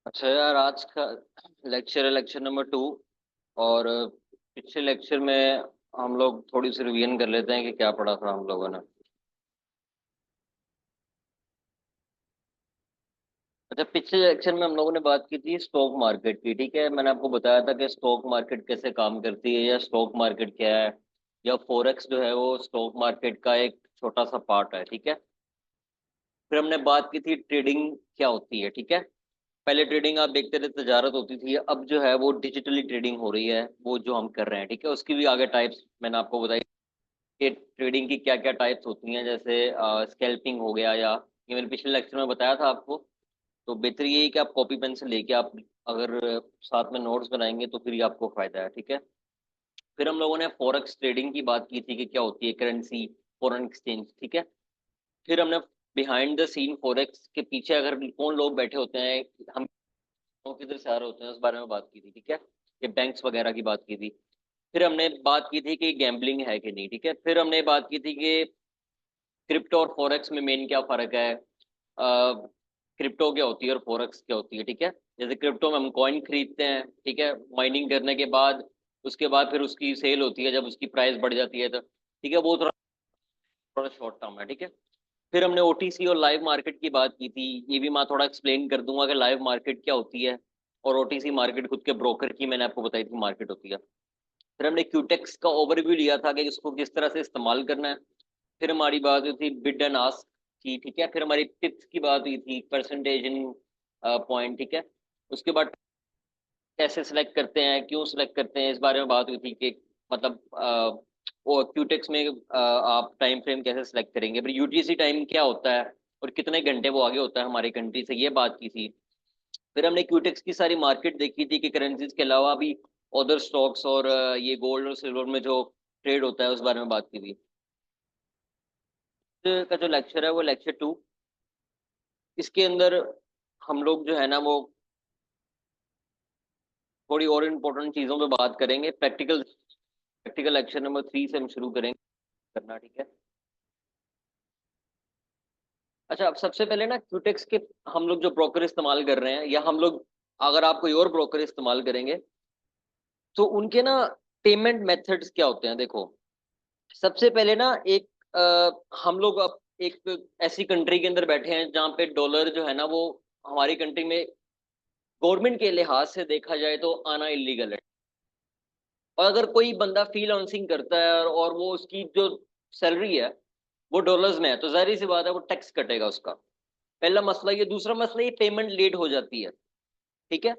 अच्छा यार, आज का लेक्चर है लेक्चर नंबर 2। और पिछले लेक्चर में हम लोग थोड़ी सी रिवीजन कर लेते हैं कि क्या पढ़ा था हम लोगों ने। अच्छा, पिछले लेक्चर में हम लोगों ने बात की थी स्टॉक मार्केट की। ठीक है, मैंने आपको बताया था कि स्टॉक मार्केट कैसे काम करती है या स्टॉक मार्केट क्या है, या फॉरेक्स जो है वो स्टॉक मार्केट का एक छोटा सा पार्ट है। ठीक है, फिर हमने बात की थी ट्रेडिंग क्या होती है। ठीक है, पहले ट्रेडिंग आप देखते थे तजारत होती थी, अब जो है वो डिजिटली ट्रेडिंग हो रही है, वो जो हम कर रहे हैं। ठीक है, उसकी भी आगे टाइप्स मैंने आपको बताई कि ट्रेडिंग की क्या क्या टाइप्स होती हैं, जैसे स्कैल्पिंग हो गया, या ये मैंने पिछले लेक्चर में बताया था आपको। तो बेहतर ये है कि आप कॉपी पेन से लेके आप अगर साथ में नोट्स बनाएंगे तो फिर ये आपको फायदा है। ठीक है, फिर हम लोगों ने फॉरेक्स ट्रेडिंग की बात की थी कि क्या होती है, करेंसी, फॉरेन एक्सचेंज। ठीक है, फिर हमने बिहाइंड द सीन फॉरेक्स के पीछे अगर कौन लोग बैठे होते हैं, हम किधर से आ रहे होते हैं, उस बारे में बात की थी। ठीक है, ये बैंक्स वगैरह की बात की थी। फिर हमने बात की थी कि गैम्बलिंग है कि नहीं। ठीक है, फिर हमने बात की थी कि क्रिप्टो और फॉरेक्स में मेन क्या फर्क है, क्रिप्टो क्या होती है और फॉरेक्स क्या होती है। ठीक है, जैसे क्रिप्टो में हम कॉइन खरीदते हैं, ठीक है, माइनिंग करने के बाद उसके बाद फिर उसकी सेल होती है जब उसकी प्राइस बढ़ जाती है तो। ठीक है, वो थोड़ा थोड़ा शॉर्ट टर्म है। ठीक है, फिर हमने ओटीसी और लाइव मार्केट की बात की थी। ये भी मैं थोड़ा एक्सप्लेन कर दूंगा कि लाइव मार्केट क्या होती है, और ओटीसी मार्केट खुद के ब्रोकर की मैंने आपको बताई थी मार्केट होती है। फिर हमने क्यूटेक्स का ओवरव्यू लिया था कि इसको किस तरह से इस्तेमाल करना है। फिर हमारी बात हुई थी बिड एंड आस्क की। ठीक है, फिर हमारी टिप्स की बात हुई थी, परसेंटेज इन पॉइंट। ठीक है, उसके बाद कैसे सिलेक्ट करते हैं, क्यों सिलेक्ट करते हैं, इस बारे में बात हुई थी कि मतलब वो क्यूटेक्स में आप टाइम फ्रेम कैसे सिलेक्ट करेंगे, फिर यूटीसी टाइम क्या होता है और कितने घंटे वो आगे होता है हमारी कंट्री से, ये बात की थी। फिर हमने क्यूटेक्स की सारी मार्केट देखी थी कि करेंसीज के अलावा भी अदर स्टॉक्स और ये गोल्ड और सिल्वर में जो ट्रेड होता है उस बारे में बात की थी। का जो लेक्चर है वो लेक्चर 2। इसके अंदर हम लोग जो है ना वो थोड़ी और इम्पोर्टेंट चीज़ों पे बात करेंगे। प्रैक्टिकल प्रैक्टिकल लेक्चर नंबर 3 से हम शुरू करेंगे करना। ठीक है, अच्छा, अब सबसे पहले ना क्यूटेक्स के हम लोग जो ब्रोकर इस्तेमाल कर रहे हैं, या हम लोग अगर आप कोई और ब्रोकर इस्तेमाल करेंगे तो उनके ना पेमेंट मेथड्स क्या होते हैं। देखो, सबसे पहले ना एक हम लोग अब एक ऐसी कंट्री के अंदर बैठे हैं जहाँ पे डॉलर जो है ना वो हमारी कंट्री में गवर्नमेंट के लिहाज से देखा जाए तो आना इलीगल है। और अगर कोई बंदा फ्रीलांसिंग करता है और वो उसकी जो सैलरी है वो डॉलर्स में है, तो जाहिर सी बात है वो टैक्स कटेगा उसका। पहला मसला ये। दूसरा मसला ये, पेमेंट लेट हो जाती है। ठीक है,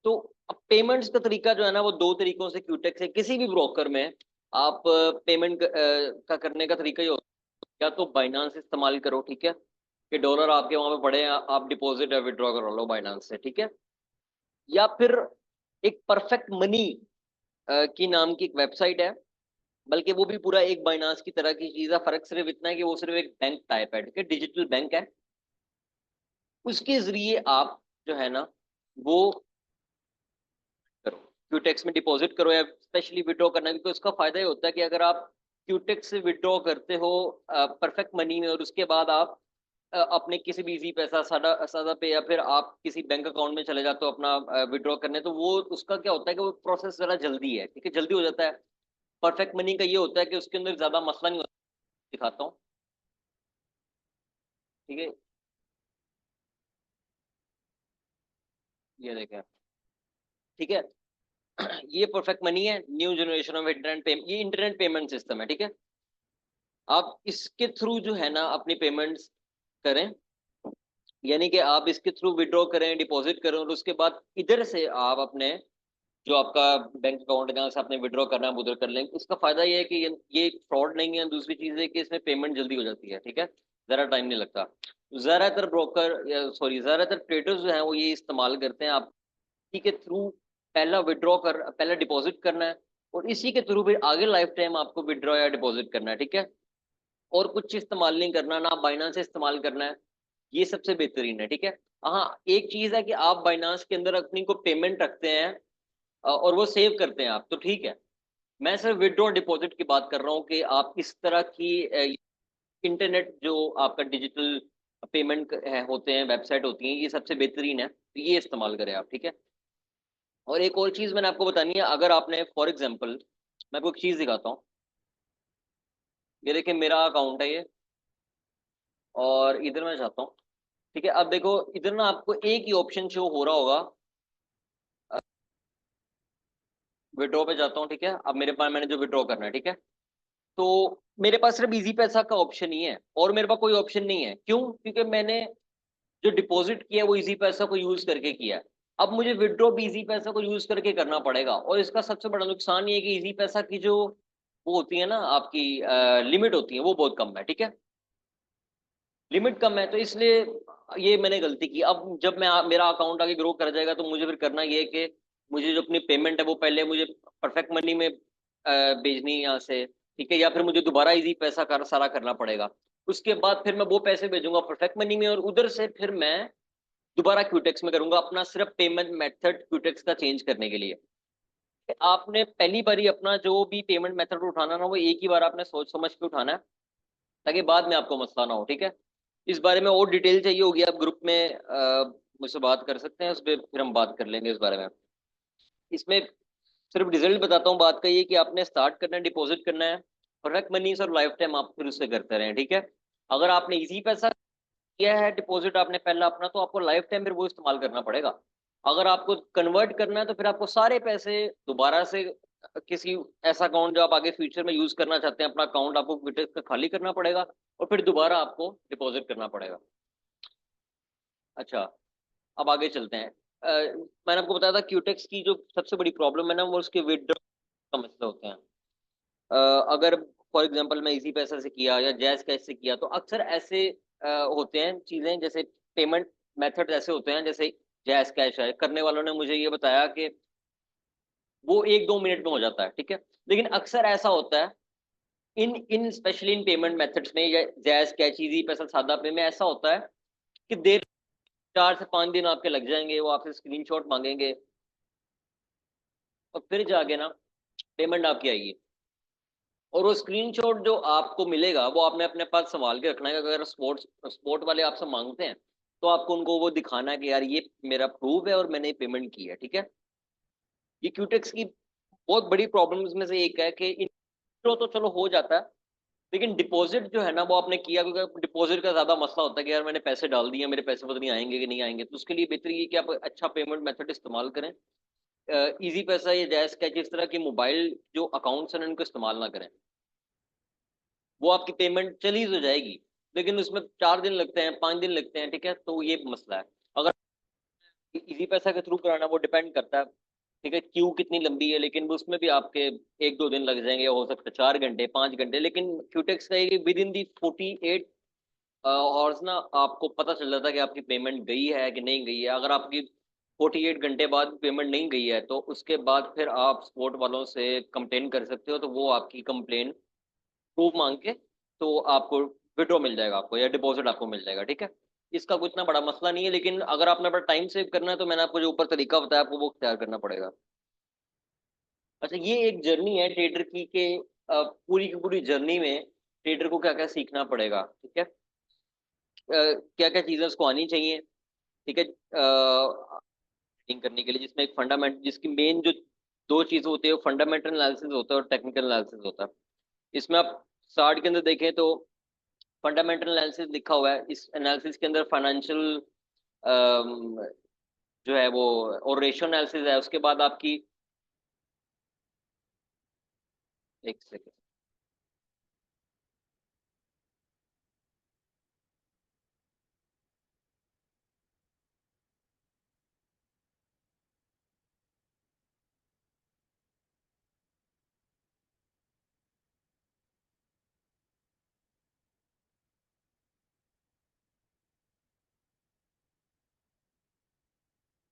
तो अब पेमेंट्स का तरीका जो है ना वो दो तरीकों से क्यूटेक्स है किसी भी ब्रोकर में। आप पेमेंट का करने का तरीका ये होता है, या तो बाइनांस इस्तेमाल करो। ठीक है, कि डॉलर आपके वहां पे पड़े हैं, आप डिपॉजिट या विड्रॉ कर लो बाइनांस से। ठीक है, या फिर एक परफेक्ट मनी की नाम की एक वेबसाइट है, बल्कि वो भी पूरा एक बाइनांस की तरह की चीज है। फर्क सिर्फ इतना है कि वो सिर्फ एक बैंक टाइप है। ठीक है, डिजिटल बैंक है। उसके जरिए आप जो है ना वो करो, क्यूटेक्स में डिपॉजिट करो या स्पेशली विड्रॉ करना, क्योंकि उसका फायदा ये होता है कि अगर आप क्यूटेक्स से विड्रॉ करते हो परफेक्ट मनी में, और उसके बाद आप अपने किसी भी इजी पैसा, सादा सादा पे, या फिर आप किसी बैंक अकाउंट में चले जाते हो अपना विड्रॉ करने, तो वो उसका क्या होता है कि वो प्रोसेस जरा जल्दी है। ठीक है, जल्दी हो जाता है। परफेक्ट मनी का ये होता है कि उसके अंदर ज्यादा मसला नहीं होता। दिखाता हूँ। ठीक है, ये देखें। ठीक है, ये परफेक्ट मनी है, new generation of internet payment, ये इंटरनेट पेमेंट सिस्टम है। ठीक है, आप इसके थ्रू जो है ना अपनी पेमेंट्स करें, यानी कि आप इसके थ्रू विड्रॉ करें, डिपॉजिट करें, और उसके बाद इधर से आप अपने जो आपका बैंक अकाउंट है जहाँ से आपने विड्रॉ करना है उधर कर लें। इसका फायदा ये है कि ये फ्रॉड नहीं है। दूसरी चीज है कि इसमें पेमेंट जल्दी हो जाती है। ठीक है, ज्यादा टाइम नहीं लगता। ज्यादातर ब्रोकर या सॉरी ज्यादातर ट्रेडर्स जो हैं वो ये इस्तेमाल करते हैं, आप इसी के थ्रू पहला डिपॉजिट करना है, और इसी के थ्रू फिर आगे लाइफ टाइम आपको विड्रॉ या डिपॉजिट करना है। ठीक है, और कुछ इस्तेमाल नहीं करना, ना बाइनांस इस्तेमाल करना है। ये सबसे बेहतरीन है। ठीक है, हाँ, एक चीज है कि आप बाइनांस के अंदर अपनी को पेमेंट रखते हैं और वो सेव करते हैं आप, तो ठीक है। मैं सिर्फ विड्रॉ डिपॉजिट की बात कर रहा हूँ कि आप इस तरह की इंटरनेट जो आपका डिजिटल पेमेंट होते हैं, वेबसाइट होती हैं, ये सबसे बेहतरीन है, तो ये इस्तेमाल करें आप, ठीक है। और एक और चीज मैंने आपको बतानी है, अगर आपने फॉर एग्जांपल, मैं आपको एक चीज दिखाता हूँ। ये देखिए मेरा अकाउंट है ये, और इधर मैं जाता हूँ, ठीक है। अब देखो इधर ना आपको एक ही ऑप्शन शो हो रहा होगा, विड्रॉ पे जाता हूँ, ठीक है। अब मेरे पास, मैंने जो विड्रॉ करना है, ठीक है, तो मेरे पास सिर्फ इजी पैसा का ऑप्शन ही है, और मेरे पास कोई ऑप्शन नहीं है। क्यों? क्योंकि मैंने जो डिपॉजिट किया है वो इजी पैसा को यूज करके किया है। अब मुझे विड्रॉ भी इजी पैसा को यूज करके करना पड़ेगा, और इसका सबसे बड़ा नुकसान ये है कि इजी पैसा की जो वो होती है ना आपकी लिमिट होती है, वो बहुत कम है, ठीक है। लिमिट कम है, तो इसलिए ये मैंने गलती की। अब जब मेरा अकाउंट आगे ग्रो कर जाएगा, तो मुझे फिर करना ये है कि मुझे जो अपनी पेमेंट है वो पहले मुझे परफेक्ट मनी में भेजनी है यहाँ से, ठीक है, या फिर मुझे दोबारा इजी पैसा सारा करना पड़ेगा। उसके बाद फिर मैं वो पैसे भेजूंगा परफेक्ट मनी में, और उधर से फिर मैं दोबारा क्यूटेक्स में करूंगा, अपना सिर्फ पेमेंट मेथड क्यूटेक्स का चेंज करने के लिए। आपने पहली बारी अपना जो भी पेमेंट मेथड उठाना ना, वो एक ही बार आपने सोच समझ के उठाना है, ताकि बाद में आपको मसला ना हो, ठीक है। इस बारे में और डिटेल चाहिए होगी, आप ग्रुप में मुझसे बात कर सकते हैं, उस पर फिर हम बात कर लेंगे इस बारे में। इसमें सिर्फ रिजल्ट बताता हूँ। बात का ये कि आपने स्टार्ट करना है, डिपॉजिट करना है, परफेक्ट मनी और लाइफ टाइम आप फिर उससे करते रहें, ठीक है। अगर आपने इजी पैसा किया है डिपॉजिट आपने पहला अपना, तो आपको लाइफ टाइम फिर वो इस्तेमाल करना पड़ेगा। अगर आपको कन्वर्ट करना है, तो फिर आपको सारे पैसे दोबारा से किसी ऐसा अकाउंट जो आप आगे फ्यूचर में यूज करना चाहते हैं, अपना अकाउंट आपको क्विटेक्स का खाली करना पड़ेगा, और फिर दोबारा आपको डिपॉजिट करना पड़ेगा। अच्छा, अब आगे चलते हैं। मैंने आपको बताया था क्यूटेक्स की जो सबसे बड़ी प्रॉब्लम है ना, वो उसके विड्रॉ का मसले होते हैं। अगर फॉर एग्जांपल मैं इजी पैसा से किया या जैज कैश से किया, तो अक्सर ऐसे होते हैं चीजें, जैसे पेमेंट मेथड ऐसे होते हैं, जैसे जैज कैश है, करने वालों ने मुझे ये बताया कि वो 1-2 मिनट में हो जाता है, ठीक है। लेकिन अक्सर ऐसा होता है इन इन स्पेशली इन पेमेंट मेथड्स में, या जैज कैश इजी पैसा सादा पे में, ऐसा होता है कि देर 4 से 5 दिन आपके लग जाएंगे, वो आपसे स्क्रीनशॉट मांगेंगे, और फिर जाके ना पेमेंट आपकी आएगी। और वो स्क्रीनशॉट जो आपको मिलेगा, वो आपने अपने पास संभाल के रखना है। अगर स्पोर्ट वाले आपसे मांगते हैं, तो आपको उनको वो दिखाना है कि यार ये मेरा प्रूफ है और मैंने पेमेंट की है, ठीक है। ये क्यूटेक्स की बहुत बड़ी प्रॉब्लम्स में से एक है कि इंट्रो तो चलो हो जाता है, लेकिन डिपॉजिट जो है ना वो आपने किया, क्योंकि डिपॉजिट का ज्यादा मसला होता है कि यार मैंने पैसे डाल दिए, मेरे पैसे पता नहीं आएंगे कि नहीं आएंगे। तो उसके लिए बेहतर ये कि आप अच्छा पेमेंट मेथड इस्तेमाल करें। इजी पैसा या जैस कैश, इस तरह की मोबाइल जो अकाउंट्स हैं उनको इस्तेमाल ना करें। वो आपकी पेमेंट चली तो जाएगी, लेकिन उसमें 4 दिन लगते हैं, 5 दिन लगते हैं, ठीक है। तो ये मसला है। अगर इजी पैसा के थ्रू कराना, वो डिपेंड करता है, ठीक है, क्यू कितनी लंबी है, लेकिन वो उसमें भी आपके 1-2 दिन लग जाएंगे, या हो सकता है 4 घंटे 5 घंटे। लेकिन क्यूटेक्स का ये कि विद इन दी 48 हॉर्स ना आपको पता चल जाता है कि आपकी पेमेंट गई है कि नहीं गई है। अगर आपकी 48 घंटे बाद पेमेंट नहीं गई है, तो उसके बाद फिर आप सपोर्ट वालों से कंप्लेन कर सकते हो, तो वो आपकी कंप्लेन प्रूफ मांग के, तो आपको विड्रॉ मिल जाएगा आपको, या डिपॉजिट आपको मिल जाएगा, ठीक है। इसका कुछ इतना बड़ा मसला नहीं है, लेकिन अगर आपने अपना टाइम सेव करना है, तो मैंने आपको जो ऊपर तरीका बताया, आपको वो अख्तियार करना पड़ेगा। अच्छा, ये एक जर्नी है ट्रेडर की, कि पूरी की पूरी जर्नी में ट्रेडर को क्या क्या सीखना पड़ेगा, ठीक है। क्या क्या चीजें उसको आनी चाहिए, ठीक है, करने के लिए, जिसमें एक फंडामेंट, जिसकी मेन जो दो चीजें होती है, वो फंडामेंटल एनालिसिस होता है और टेक्निकल एनालिसिस होता है। इसमें आप स्टार्ट के अंदर देखें तो फंडामेंटल एनालिसिस लिखा हुआ है। इस एनालिसिस के अंदर फाइनेंशियल जो है वो, और रेशियो एनालिसिस है। उसके बाद आपकी, एक सेकेंड,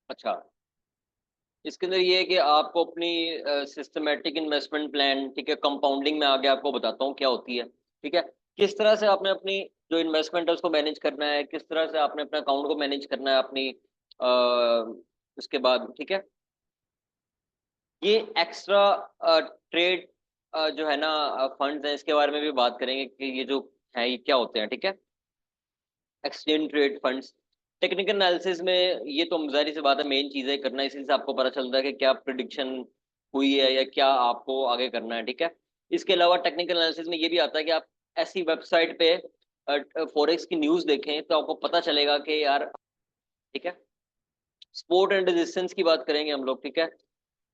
अच्छा, इसके अंदर ये है कि आपको अपनी सिस्टमेटिक इन्वेस्टमेंट प्लान, ठीक है, कंपाउंडिंग में आगे आपको बताता हूँ क्या होती है, ठीक है। किस तरह से आपने अपनी जो इन्वेस्टमेंट है उसको मैनेज करना है, किस तरह से आपने अपने अकाउंट को मैनेज करना है अपनी, उसके बाद, ठीक है। ये एक्स्ट्रा ट्रेड जो है ना फंड्स हैं, इसके बारे में भी बात करेंगे कि ये जो है ये क्या होते हैं, ठीक है। Exchange trade funds. Technical analysis में ये तो जाहिर सी बात है मेन चीज़ है करना, इसी से आपको पता चलता है कि क्या प्रिडिक्शन हुई है या क्या आपको आगे करना है, ठीक है। इसके अलावा टेक्निकल एनालिसिस में ये भी आता है कि आप ऐसी वेबसाइट पे फॉरेक्स की न्यूज़ देखें तो आपको पता चलेगा कि यार, ठीक है। सपोर्ट एंड रेजिस्टेंस की बात करेंगे हम लोग, ठीक है।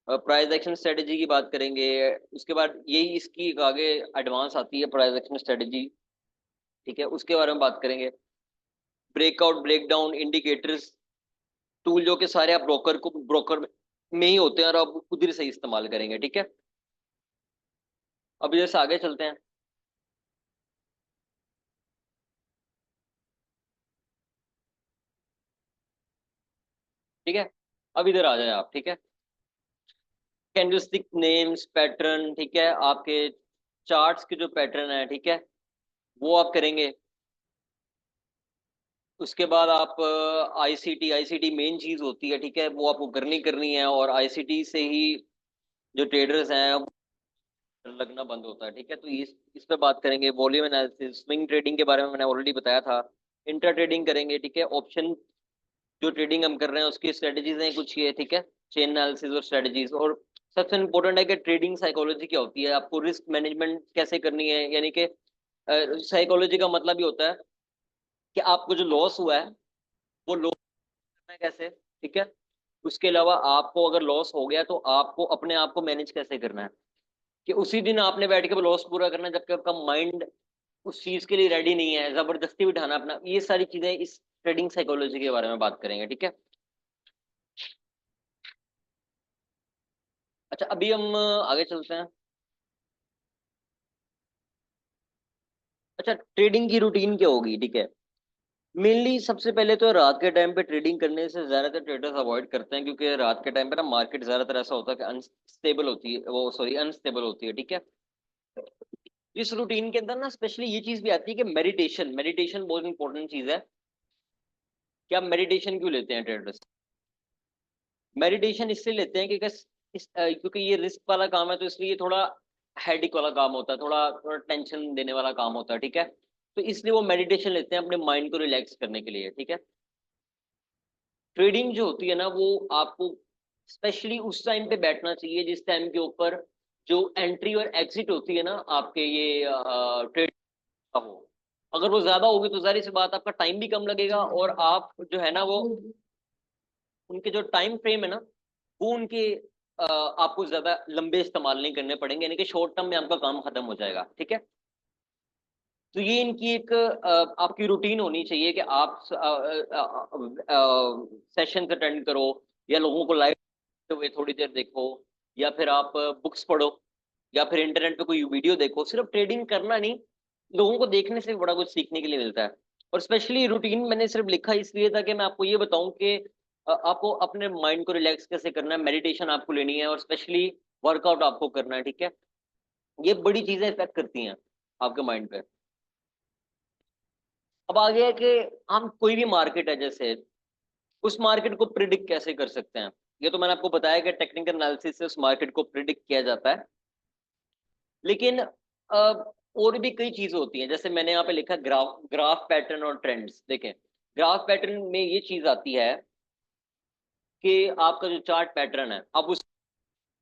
प्राइस एक्शन स्ट्रेटेजी की बात करेंगे। उसके बाद यही इसकी आगे एडवांस आती है प्राइस एक्शन स्ट्रेटेजी, ठीक है, उसके बारे में बात करेंगे। ब्रेकआउट ब्रेकडाउन इंडिकेटर्स टूल जो कि सारे आप ब्रोकर में ही होते हैं और आप उधर से इस्तेमाल करेंगे, ठीक है। अब जैसे आगे चलते हैं, ठीक है। अब इधर आ जाए आप, ठीक है। कैंडलस्टिक नेम्स पैटर्न, ठीक है, आपके चार्ट्स के जो पैटर्न है, ठीक है, वो आप करेंगे। उसके बाद आप आईसीटी, आईसीटी मेन चीज होती है, ठीक है, वो आपको करनी करनी है, और आईसीटी से ही जो ट्रेडर्स हैं लगना बंद होता है, ठीक है। तो इस पे बात करेंगे। वॉल्यूम एनालिसिस, स्विंग ट्रेडिंग के बारे में मैंने ऑलरेडी बताया था। इंट्रा ट्रेडिंग करेंगे, ठीक है। ऑप्शन जो ट्रेडिंग हम कर रहे हैं उसकी स्ट्रेटेजीज हैं कुछ ये, ठीक है। चेन एनालिसिस और स्ट्रेटेजीज, और सबसे इंपॉर्टेंट है कि ट्रेडिंग साइकोलॉजी क्या होती है, आपको रिस्क मैनेजमेंट कैसे करनी है। यानी कि साइकोलॉजी का मतलब ये होता है कि आपको जो लॉस हुआ है वो लॉस करना है कैसे, ठीक है। उसके अलावा आपको अगर लॉस हो गया तो आपको अपने आप को मैनेज कैसे करना है, कि उसी दिन आपने बैठ के लॉस पूरा करना है जबकि आपका माइंड उस चीज के लिए रेडी नहीं है, जबरदस्ती बिठाना अपना, ये सारी चीजें इस ट्रेडिंग साइकोलॉजी के बारे में बात करेंगे, ठीक है। अच्छा, अभी हम आगे चलते हैं। अच्छा, ट्रेडिंग की रूटीन क्या होगी, ठीक है। मेनली सबसे पहले तो रात के टाइम पे ट्रेडिंग करने से ज्यादातर ट्रेडर्स अवॉइड करते हैं, क्योंकि रात के टाइम पे ना मार्केट ज्यादातर ऐसा होता है कि अनस्टेबल होती है, वो सॉरी अनस्टेबल होती है, ठीक है। इस रूटीन के अंदर ना स्पेशली ये चीज भी आती है कि मेडिटेशन, मेडिटेशन बहुत इंपॉर्टेंट चीज है। क्या मेडिटेशन क्यों लेते हैं ट्रेडर्स? मेडिटेशन इसलिए लेते हैं कि क्योंकि ये रिस्क वाला काम है, तो इसलिए ये थोड़ा हेडिक वाला काम होता है, थोड़ा थोड़ा टेंशन देने वाला काम होता है, ठीक है। तो इसलिए वो मेडिटेशन लेते हैं अपने माइंड को रिलैक्स करने के लिए, ठीक है। ट्रेडिंग जो होती है ना वो आपको स्पेशली उस टाइम पे बैठना चाहिए जिस टाइम के ऊपर जो एंट्री और एग्जिट होती है ना आपके ये ट्रेड का हो। अगर वो ज्यादा होगी तो जाहिर सी बात आपका टाइम भी कम लगेगा, और आप जो है ना वो उनके जो टाइम फ्रेम है ना वो उनके आपको ज्यादा लंबे इस्तेमाल नहीं करने पड़ेंगे, यानी कि शॉर्ट टर्म में आपका काम खत्म हो जाएगा, ठीक है। तो ये इनकी एक आपकी रूटीन होनी चाहिए कि आप सेशन अटेंड करो, या लोगों को लाइव हुए थोड़ी देर देखो, या फिर आप बुक्स पढ़ो, या फिर इंटरनेट पे कोई वीडियो देखो। सिर्फ ट्रेडिंग करना नहीं, लोगों को देखने से भी बड़ा कुछ सीखने के लिए मिलता है। और स्पेशली रूटीन मैंने सिर्फ लिखा इसलिए था कि मैं आपको ये बताऊं कि आपको अपने माइंड को रिलैक्स कैसे करना है, मेडिटेशन आपको लेनी है, और स्पेशली वर्कआउट आपको करना है, ठीक है। ये बड़ी चीजें इफेक्ट करती हैं आपके माइंड पे। अब आ गया है कि हम कोई भी मार्केट है जैसे, उस मार्केट को प्रिडिक्ट कैसे कर सकते हैं। ये तो मैंने आपको बताया कि टेक्निकल एनालिसिस से उस मार्केट को प्रिडिक्ट किया जाता है। लेकिन और भी कई चीजें होती हैं, जैसे मैंने यहाँ पे लिखा ग्राफ, ग्राफ पैटर्न और ट्रेंड्स। देखें, ग्राफ पैटर्न में ये चीज आती है कि आपका जो चार्ट पैटर्न है, अब उस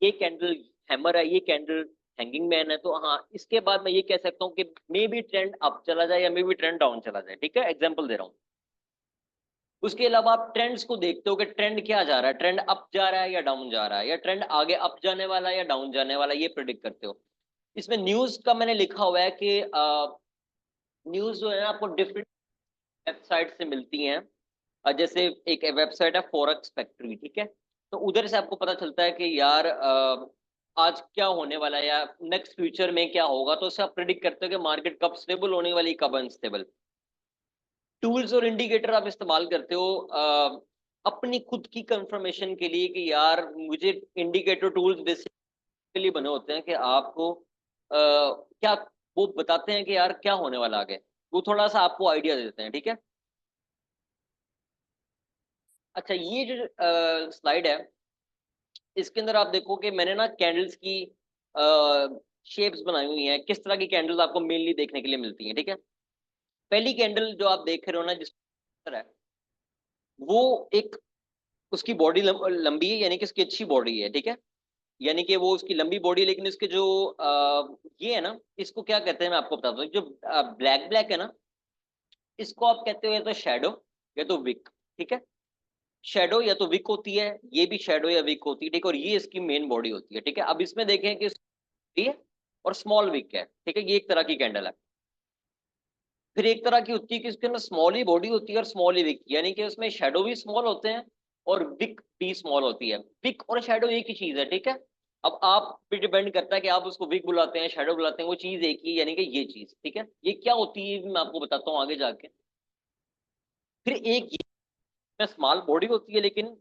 ये कैंडल हैमर है, ये कैंडल हैंगिंग मैन है, तो हाँ इसके बाद मैं ये कह सकता हूँ कि मे बी ट्रेंड अप चला जाए या मे बी ट्रेंड डाउन चला जाए, ठीक है, एग्जांपल दे रहा हूँ। उसके अलावा आप ट्रेंड्स को देखते हो कि ट्रेंड क्या जा रहा है, ट्रेंड अप जा रहा है या डाउन जा रहा है, या ट्रेंड आगे अप जाने वाला है या डाउन जाने वाला है, ये प्रिडिक्ट करते हो। इसमें न्यूज का मैंने लिखा हुआ है कि न्यूज जो है ना आपको डिफरेंट वेबसाइट से मिलती हैं। जैसे एक वेबसाइट है फॉरेक्स फैक्ट्री, ठीक है। तो उधर से आपको पता चलता है कि यार आज क्या होने वाला है या नेक्स्ट फ्यूचर में क्या होगा, तो उससे आप प्रिडिक्ट करते हो कि मार्केट कब स्टेबल होने वाली, कब अनस्टेबल। टूल्स और इंडिकेटर आप इस्तेमाल करते हो अपनी खुद की कंफर्मेशन के लिए कि यार मुझे इंडिकेटर टूल्स बेसिकली बने होते हैं कि आपको क्या वो बताते हैं कि यार क्या होने वाला आगे, वो थोड़ा सा आपको आइडिया देते हैं, ठीक है। अच्छा, ये जो स्लाइड है इसके अंदर आप देखो कि मैंने ना कैंडल्स की शेप्स बनाई हुई हैं, किस तरह की कैंडल्स आपको मेनली देखने के लिए मिलती हैं, ठीक है। पहली कैंडल जो आप देख रहे हो ना जिस तरह है, वो एक उसकी बॉडी लंबी है, यानी कि उसकी अच्छी बॉडी है, ठीक है। यानी कि वो उसकी लंबी बॉडी, लेकिन इसके जो ये है ना, इसको क्या कहते हैं मैं आपको बताता हूँ। जो ब्लैक ब्लैक है ना, इसको आप कहते हो या तो शेडो या तो विक, ठीक है। शेडो या तो विक होती है, ये भी शेडो या विक होती है, ठीक है। और ये इसकी मेन बॉडी होती है, ठीक है। अब इसमें देखें कि ये है और स्मॉल विक है, ठीक है। ये एक तरह की कैंडल है। फिर एक तरह की होती है कि इसके अंदर स्मॉल ही बॉडी होती है और स्मॉल ही विक, यानी कि उसमें शेडो भी स्मॉल होते हैं और विक भी स्मॉल होती है। विक और शेडो एक ही चीज है, ठीक है। अब आप पे डिपेंड करता है कि आप उसको विक बुलाते हैं, शेडो बुलाते हैं, वो चीज एक ही, यानी कि ये चीज, ठीक है। ये क्या होती है मैं आपको बताता हूँ आगे जाके। फिर एक ये स्मॉल बॉडी होती है लेकिन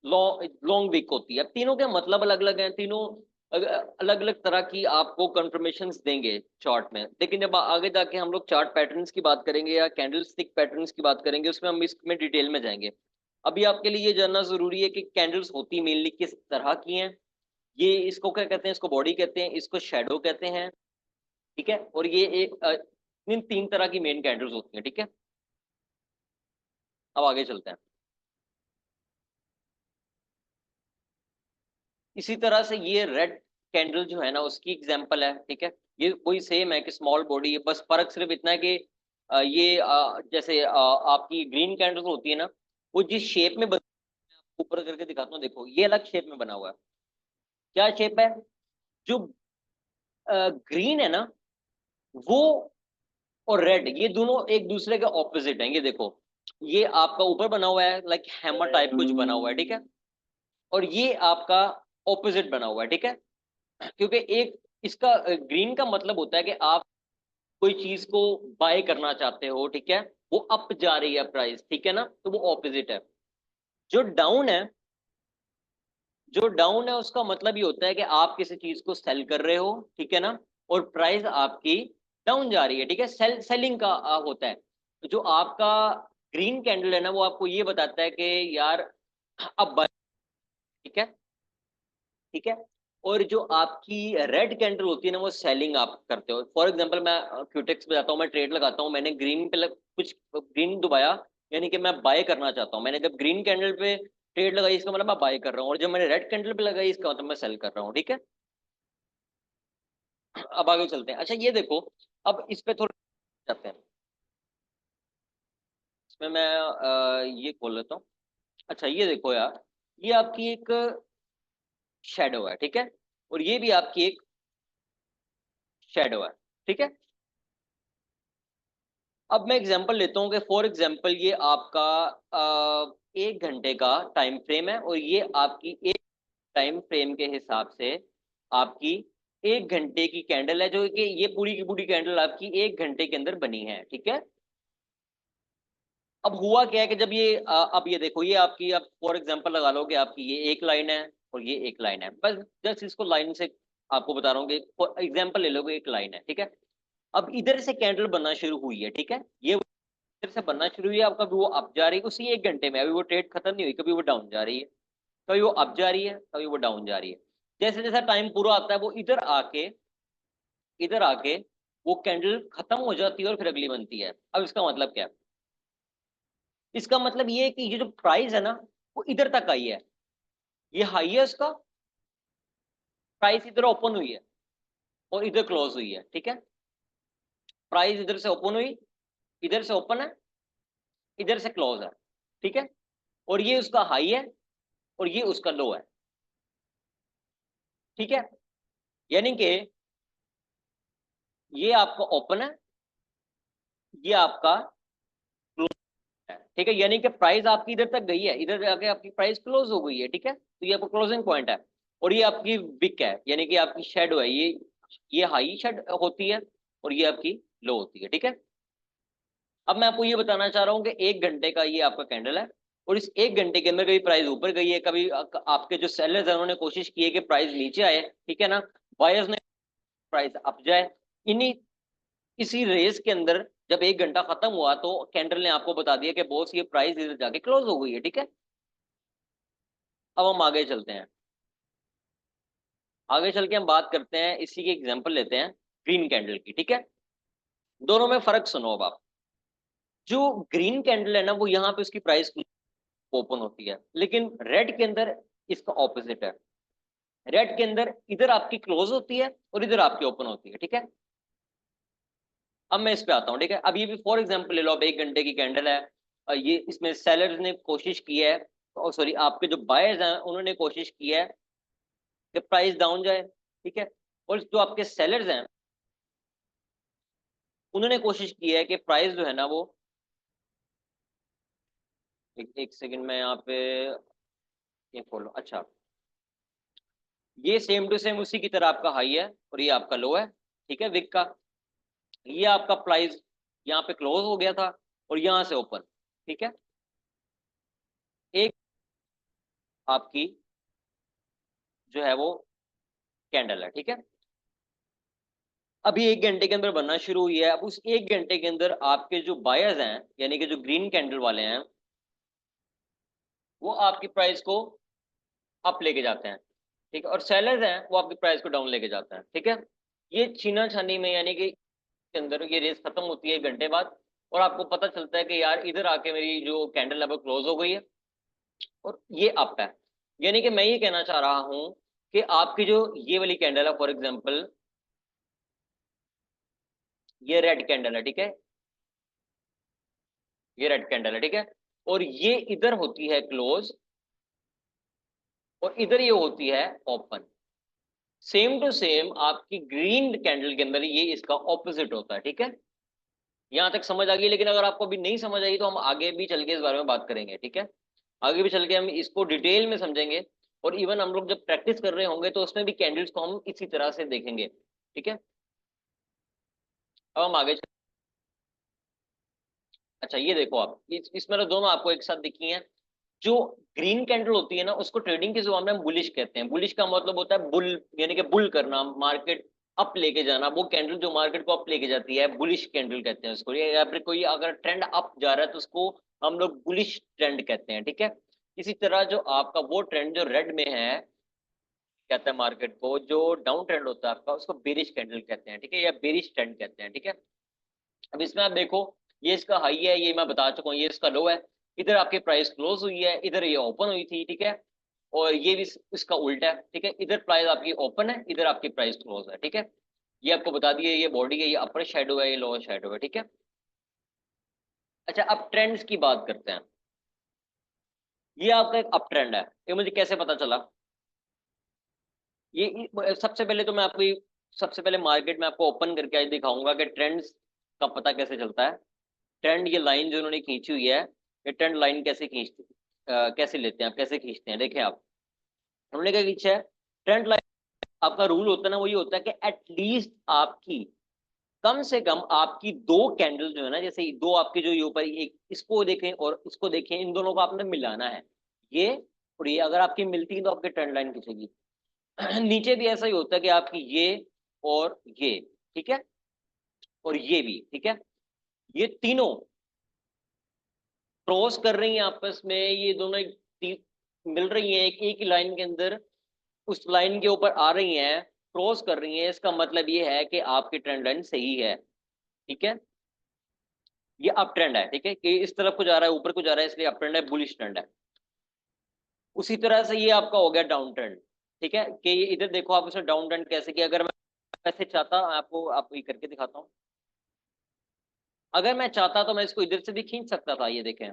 लॉन्ग लॉन्ग विक होती है। अब तीनों के मतलब अलग अलग हैं, तीनों अलग अलग तरह की आपको कंफर्मेशंस देंगे चार्ट में। लेकिन जब आगे जाके हम लोग चार्ट पैटर्न्स की बात करेंगे या कैंडल स्टिक पैटर्न्स की बात करेंगे, उसमें हम इसमें डिटेल में जाएंगे। अभी आपके लिए ये जानना जरूरी है कि कैंडल्स होती मेनली किस तरह की हैं। ये इसको क्या कहते हैं, इसको बॉडी कहते हैं, इसको शेडो कहते हैं, ठीक है। और ये एक इन तीन तरह की मेन कैंडल्स होती हैं, ठीक है। अब आगे चलते हैं। इसी तरह से ये रेड कैंडल जो है ना, उसकी एग्जांपल है, ठीक है। ये कोई सेम है कि स्मॉल बॉडी है, बस फर्क सिर्फ इतना है कि ये जैसे आपकी ग्रीन कैंडल होती है ना, वो जिस शेप में ऊपर करके दिखाता हूँ, देखो ये अलग शेप में बना हुआ है। क्या शेप है? जो ग्रीन है ना, वो और रेड, ये दोनों एक दूसरे के ऑपोजिट हैं। ये देखो, ये आपका ऊपर बना हुआ है लाइक हैमर टाइप कुछ बना हुआ है, ठीक है। और ये आपका ऑपोजिट बना हुआ है, ठीक है। क्योंकि एक इसका ग्रीन का मतलब होता है कि आप कोई चीज को बाय करना चाहते हो, ठीक है। वो अप जा रही है प्राइस, ठीक है ना, तो वो ऑपोजिट है। जो डाउन है, जो डाउन है उसका मतलब ये होता है कि आप किसी चीज को सेल कर रहे हो, ठीक है ना, और प्राइस आपकी डाउन जा रही है, ठीक है। सेलिंग का होता है। तो जो आपका ग्रीन कैंडल है ना, वो आपको ये बताता है कि यार अब buy, ठीक है, ठीक है। और जो आपकी रेड कैंडल होती है ना, वो सेलिंग आप करते हो। फॉर एग्जांपल मैं क्यूटेक्स पे जाता हूँ, मैं ट्रेड लगाता हूँ, मैंने ग्रीन पे कुछ ग्रीन दबाया, यानी कि मैं बाय करना चाहता हूँ। मैंने जब ग्रीन कैंडल पे ट्रेड लगाई, इसका मतलब मैं बाय कर रहा हूँ, और जब मैंने रेड कैंडल पे लगाई, इसका मतलब मैं सेल कर रहा हूँ, ठीक है। अब आगे चलते हैं। अच्छा ये देखो, अब इस पे थोड़ा जाते हैं। इसमें मैं ये खोल लेता हूँ। अच्छा ये देखो यार, ये आपकी एक शेडो है, ठीक है। और ये भी आपकी एक शेडो है, ठीक है। अब मैं एग्जांपल लेता हूँ कि फॉर एग्जांपल ये आपका 1 घंटे का टाइम फ्रेम है, और ये आपकी एक टाइम फ्रेम के हिसाब से आपकी 1 घंटे की कैंडल है, जो कि ये पूरी की पूरी कैंडल आपकी 1 घंटे के अंदर बनी है, ठीक है। अब हुआ क्या है कि जब ये अब ये देखो, ये आपकी, अब फॉर एग्जांपल लगा लो कि आपकी ये एक लाइन है और ये एक लाइन है, बस जस्ट इसको लाइन से आपको बता रहा हूँ कि फॉर एग्जांपल ले लो कि एक लाइन है, ठीक है। अब इधर से कैंडल बनना शुरू हुई है, ठीक है। ये इधर से बनना शुरू हुई है, अब कभी वो अप जा रही है उसी 1 घंटे में, अभी वो ट्रेड खत्म नहीं हुई, कभी वो डाउन जा रही है, कभी वो अप जा रही है, कभी वो डाउन जा रही है। जैसे जैसा टाइम पूरा आता है, वो इधर आके वो कैंडल खत्म हो जाती है और फिर अगली बनती है। अब इसका मतलब क्या है? इसका मतलब ये है कि ये जो प्राइस है ना, वो इधर तक आई है, ये हाई है उसका, प्राइस इधर ओपन हुई है और इधर क्लोज हुई है, ठीक है। प्राइस इधर से ओपन हुई, इधर से ओपन है, इधर से क्लोज है, ठीक है। और ये उसका हाई है और ये उसका लो है, ठीक है। यानी कि ये आपका ओपन है, ये आपका क्लोज है, ठीक है। यानी कि प्राइस आपकी इधर तक गई है, इधर जाके आपकी प्राइस क्लोज हो गई है, ठीक है। तो ये आपका क्लोजिंग पॉइंट है। और ये आपकी विक है, यानी कि आपकी शेडो है, ये हाई शेड होती है और ये आपकी लो होती है, ठीक है। अब मैं आपको ये बताना चाह रहा हूँ कि 1 घंटे का ये आपका कैंडल है, और इस 1 घंटे के अंदर कभी प्राइस ऊपर गई है, कभी आपके जो सेलर्स हैं उन्होंने कोशिश की है कि प्राइस नीचे आए, ठीक है ना, बायर्स ने प्राइस अप जाए। इन्हीं इसी रेस के अंदर जब 1 घंटा खत्म हुआ, तो कैंडल ने आपको बता दिया कि बॉस ये प्राइस इधर जाके क्लोज हो गई है, ठीक है। अब हम आगे चलते हैं। आगे चल के हम बात करते हैं, इसी की एग्जांपल लेते हैं ग्रीन कैंडल की, ठीक है। दोनों में फर्क सुनो अब आप। जो ग्रीन कैंडल है ना वो यहाँ पे उसकी प्राइस ओपन होती है, लेकिन रेड के अंदर इसका ऑपोजिट है। रेड के अंदर इधर आपकी क्लोज होती है और इधर आपकी ओपन होती है, ठीक है। अब मैं इस पे आता हूँ, ठीक है। अब ये भी फॉर एग्जांपल ले लो, अब 1 घंटे की कैंडल है, ये इसमें सेलर्स ने कोशिश की है, और सॉरी आपके जो बायर्स हैं उन्होंने कोशिश की है कि प्राइस डाउन जाए, ठीक है। और जो आपके सेलर्स हैं उन्होंने कोशिश की है कि प्राइस जो है ना वो, एक सेकंड में यहाँ पे ये खोलो। अच्छा, ये सेम टू सेम उसी की तरह आपका हाई है और ये आपका लो है, ठीक है, विक का। ये आपका प्राइस यहाँ पे क्लोज हो गया था और यहाँ से ओपन, ठीक है। एक आपकी जो है वो कैंडल है, ठीक है। अभी 1 घंटे के अंदर बनना शुरू हुई है। अब उस 1 घंटे के अंदर आपके जो बायर्स हैं, यानी कि जो ग्रीन कैंडल वाले हैं, वो आपकी प्राइस को अप लेके जाते हैं, ठीक है। और सेलर्स हैं वो आपकी प्राइस को डाउन लेके जाते हैं, ठीक है। ये छीना छानी में, यानी कि के अंदर ये रेस खत्म होती है 1 घंटे बाद, और आपको पता चलता है कि यार इधर आके मेरी जो कैंडल है वो क्लोज हो गई है और ये अप है। यानी कि मैं ये कहना चाह रहा हूं कि आपकी जो ये वाली कैंडल है, फॉर एग्जांपल ये रेड कैंडल है, ठीक है, ये रेड कैंडल है, ठीक है। और ये इधर होती है क्लोज और इधर ये होती है ओपन। सेम टू सेम आपकी ग्रीन कैंडल के अंदर ये इसका ऑपोजिट होता है, ठीक है। यहां तक समझ आ गई? लेकिन अगर आपको अभी नहीं समझ आई तो हम आगे भी चल के इस बारे में बात करेंगे, ठीक है। आगे भी चल के हम इसको डिटेल में समझेंगे, और इवन हम लोग जब प्रैक्टिस कर रहे होंगे तो उसमें भी कैंडल्स को हम इसी तरह से देखेंगे, ठीक है। अब हम आगे अच्छा, ये देखो आप, इसमें तो दोनों आपको एक साथ दिखी हैं। जो ग्रीन कैंडल होती है ना उसको ट्रेडिंग की जुबान में हम बुलिश कहते हैं। बुलिश का मतलब होता है बुल, यानी कि बुल करना, मार्केट अप लेके जाना। वो कैंडल जो मार्केट को अप लेके जाती है बुलिश कैंडल कहते हैं उसको। या फिर कोई अगर ट्रेंड अप जा रहा है तो उसको हम लोग बुलिश ट्रेंड कहते हैं, ठीक है। इसी तरह जो आपका वो ट्रेंड जो रेड में है, कहते हैं मार्केट को, जो डाउन ट्रेंड होता है आपका उसको बेरिश कैंडल कहते हैं, ठीक है, या बेरिश ट्रेंड कहते हैं, ठीक है। अब इसमें आप देखो, ये इसका हाई है, ये मैं बता चुका हूँ, ये इसका लो है। इधर आपकी प्राइस क्लोज हुई है, इधर ये ओपन हुई थी, ठीक है। और ये भी इसका उल्टा है, ठीक है। इधर प्राइस आपकी ओपन है, इधर आपकी प्राइस क्लोज है, ठीक है। ये आपको बता दिए, ये बॉडी है, ये अपर शेडो है, ये लोअर शेडो है, ठीक है। अच्छा, अब ट्रेंड्स की बात करते हैं। ये आपका एक अप ट्रेंड है, ये मुझे कैसे पता चला? सबसे पहले तो मैं आपको सबसे पहले मार्केट में आपको ओपन करके आज दिखाऊंगा कि ट्रेंड्स का पता कैसे चलता है। ट्रेंड, ये लाइन जो उन्होंने खींची हुई है, ये ट्रेंड लाइन कैसे खींचते, कैसे लेते हैं आप, कैसे खींचते हैं, देखें आप। उन्होंने क्या खींचा है? ट्रेंड लाइन, आपका रूल होता है ना, वो ये होता है कि एटलीस्ट आपकी, कम से कम आपकी दो कैंडल जो है ना, जैसे दो आपके जो ये ऊपर, एक इसको देखें और इसको देखें, इन दोनों को आपने मिलाना है, ये और ये। अगर आपकी मिलती है तो आपकी ट्रेंड लाइन खींचेगी। नीचे भी ऐसा ही होता है कि आपकी ये और ये, ठीक है, और ये भी, ठीक है, ये तीनों क्रॉस कर रही हैं आपस में, ये दोनों मिल रही हैं एक ही लाइन के अंदर, उस लाइन के ऊपर आ रही हैं, क्रॉस कर रही हैं। इसका मतलब ये है कि आपकी ट्रेंड लाइन सही है, ठीक है। ये अप ट्रेंड है, ठीक है, कि इस तरफ को जा रहा है, ऊपर को जा रहा है, इसलिए अप ट्रेंड है, बुलिश ट्रेंड है। उसी तरह से ये आपका हो गया डाउन ट्रेंड, ठीक है, कि ये इधर देखो आप, इसे डाउन ट्रेंड कैसे किया। अगर मैं ऐसे चाहता, आपको ये करके दिखाता हूँ। अगर मैं चाहता तो मैं इसको इधर से भी खींच सकता था, ये देखें,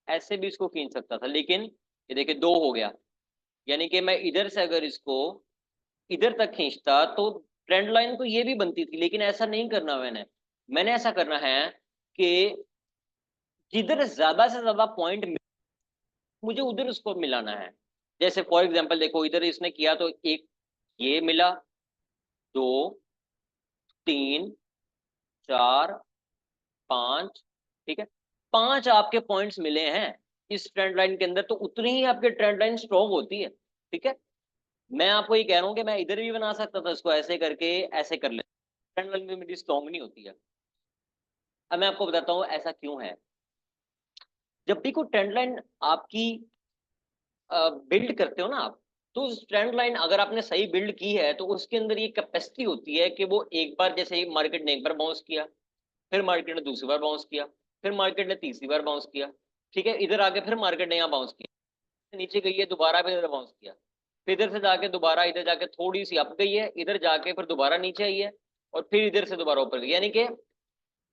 ऐसे भी इसको खींच सकता था, लेकिन ये देखिए दो हो गया। यानी कि मैं इधर से अगर इसको इधर तक खींचता तो ट्रेंड लाइन तो ये भी बनती थी, लेकिन ऐसा नहीं करना मैंने। मैंने ऐसा करना है कि जिधर ज्यादा से ज्यादा पॉइंट मुझे उधर उसको मिलाना है। जैसे फॉर एग्जांपल देखो, इधर इसने किया तो एक ये मिला, दो, तीन, चार, पांच, ठीक है, पांच आपके पॉइंट्स मिले हैं इस ट्रेंड लाइन के अंदर, तो उतनी ही आपके ट्रेंड लाइन स्ट्रॉन्ग होती है, ठीक है। मैं आपको ये कह रहा हूँ कि मैं इधर भी बना सकता था इसको, ऐसे करके ऐसे कर ले, ट्रेंड लाइन भी मेरी स्ट्रॉन्ग नहीं होती है। अब मैं आपको बताता हूँ ऐसा क्यों है। जब भी कोई ट्रेंड लाइन आपकी बिल्ड करते हो ना आप, तो उस ट्रेंड लाइन अगर आपने सही बिल्ड की है तो उसके अंदर ये कैपेसिटी होती है कि वो एक बार, जैसे मार्केट ने एक बार बाउंस किया, फिर मार्केट ने दूसरी बार बाउंस किया, फिर मार्केट ने तीसरी बार बाउंस किया, ठीक है, इधर आके फिर मार्केट ने यहाँ बाउंस किया, नीचे गई है, दोबारा फिर इधर बाउंस किया, फिर इधर से जाके दोबारा इधर जाके थोड़ी सी अप गई है, इधर जाके फिर दोबारा नीचे आई है, और फिर इधर से दोबारा ऊपर गई। यानी कि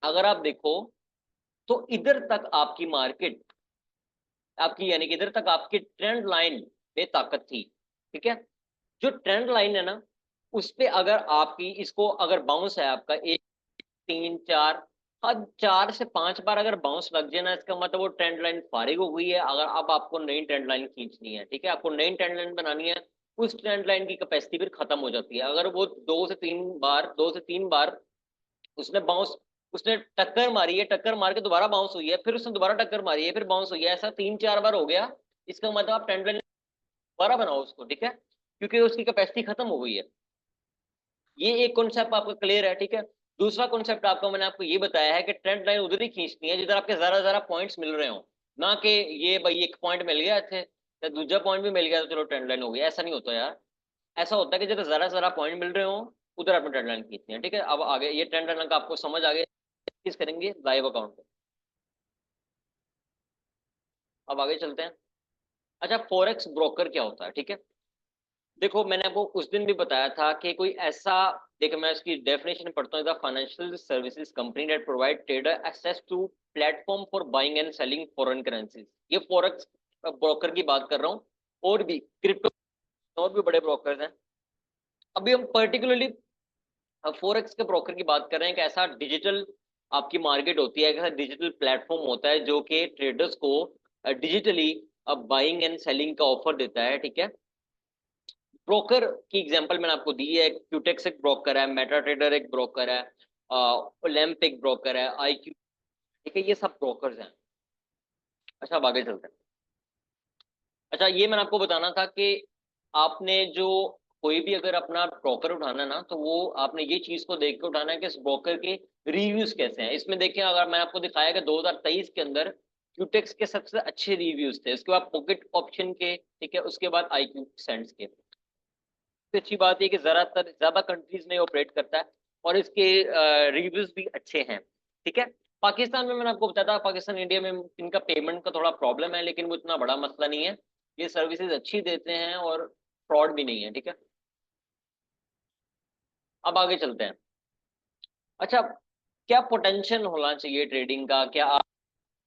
अगर आप देखो तो इधर तक आपकी मार्केट आपकी, यानी कि इधर तक आपकी ट्रेंड लाइन में ताकत थी, ठीक है। जो ट्रेंड लाइन है ना, उस पे अगर आपकी इसको अगर बाउंस है आपका एक, तीन, चार, अब 4 से 5 बार अगर बाउंस लग जाए ना, इसका मतलब वो ट्रेंड लाइन फारिग हो गई है। अगर अब आपको नई ट्रेंड लाइन खींचनी है, ठीक है, आपको नई ट्रेंड लाइन बनानी है, उस ट्रेंड लाइन की कैपेसिटी फिर खत्म हो जाती है। अगर वो 2 से 3 बार उसने बाउंस, उसने टक्कर मारी है, टक्कर मार के दोबारा बाउंस हुई है, फिर उसने दोबारा टक्कर मारी है, फिर बाउंस हुई है, ऐसा 3-4 बार हो गया, इसका मतलब आप ट्रेंड लाइन दोबारा बनाओ उसको, ठीक है, क्योंकि उसकी कैपेसिटी खत्म हो गई है। ये एक कॉन्सेप्ट आपका क्लियर है, ठीक है। दूसरा कॉन्सेप्ट आपका मैंने आपको ये बताया है कि ट्रेंड लाइन उधर ही खींचनी है जिधर आपके जरा जरा पॉइंट्स मिल रहे हो, ना कि ये भाई एक पॉइंट मिल गया थे या दूसरा पॉइंट भी मिल गया तो चलो ट्रेंड लाइन हो गई, ऐसा नहीं होता यार। ऐसा होता है कि जिधर जरा जरा पॉइंट मिल रहे हो उधर आपने ट्रेंड लाइन खींचनी है, ठीक है। अब आगे ये ट्रेंड लाइन का आपको समझ आ गया, किस करेंगे लाइव अकाउंट पे। अब आगे चलते हैं। अच्छा, फॉरेक्स ब्रोकर क्या होता है, ठीक है। देखो मैंने आपको उस दिन भी बताया था कि कोई ऐसा, देखो मैं इसकी डेफिनेशन पढ़ता हूँ, the financial services company that provide trader access to platform for buying and selling foreign currencies. ये फॉरेक्स ब्रोकर की बात कर रहा हूँ, और भी क्रिप्टो और भी बड़े ब्रोकर्स हैं। अभी हम पर्टिकुलरली फॉरेक्स के ब्रोकर की बात कर रहे हैं कि ऐसा डिजिटल आपकी मार्केट होती है, ऐसा डिजिटल प्लेटफॉर्म होता है जो कि ट्रेडर्स को डिजिटली बाइंग एंड सेलिंग का ऑफर देता है, ठीक है। ब्रोकर की एग्जांपल मैंने आपको दी है, क्यूटेक्स एक ब्रोकर है, मेटा ट्रेडर एक ब्रोकर है, ओलैम्प एक ब्रोकर है, आईक्यू, ठीक है, ये सब ब्रोकर्स हैं। अच्छा अब आगे चलते हैं। अच्छा ये मैंने आपको बताना था कि आपने जो कोई भी अगर अपना ब्रोकर उठाना है ना, तो वो आपने ये चीज को देख के उठाना है कि इस ब्रोकर के रिव्यूज कैसे हैं। इसमें देखिए, अगर मैंने आपको दिखाया कि 2023 के अंदर क्यूटेक्स के सबसे अच्छे रिव्यूज थे, उसके बाद पॉकेट ऑप्शन के, ठीक है, उसके बाद आईक्यू सेंट्स के। सबसे अच्छी बात है कि ज्यादातर ज्यादा कंट्रीज में ऑपरेट करता है और इसके रिव्यूज भी अच्छे हैं, ठीक है। पाकिस्तान में मैंने आपको बताया था, पाकिस्तान इंडिया में इनका पेमेंट का थोड़ा प्रॉब्लम है, लेकिन वो इतना बड़ा मसला नहीं है, ये सर्विसेज अच्छी देते हैं और फ्रॉड भी नहीं है, ठीक है। अब आगे चलते हैं। अच्छा, क्या पोटेंशियल होना चाहिए ट्रेडिंग का, क्या आप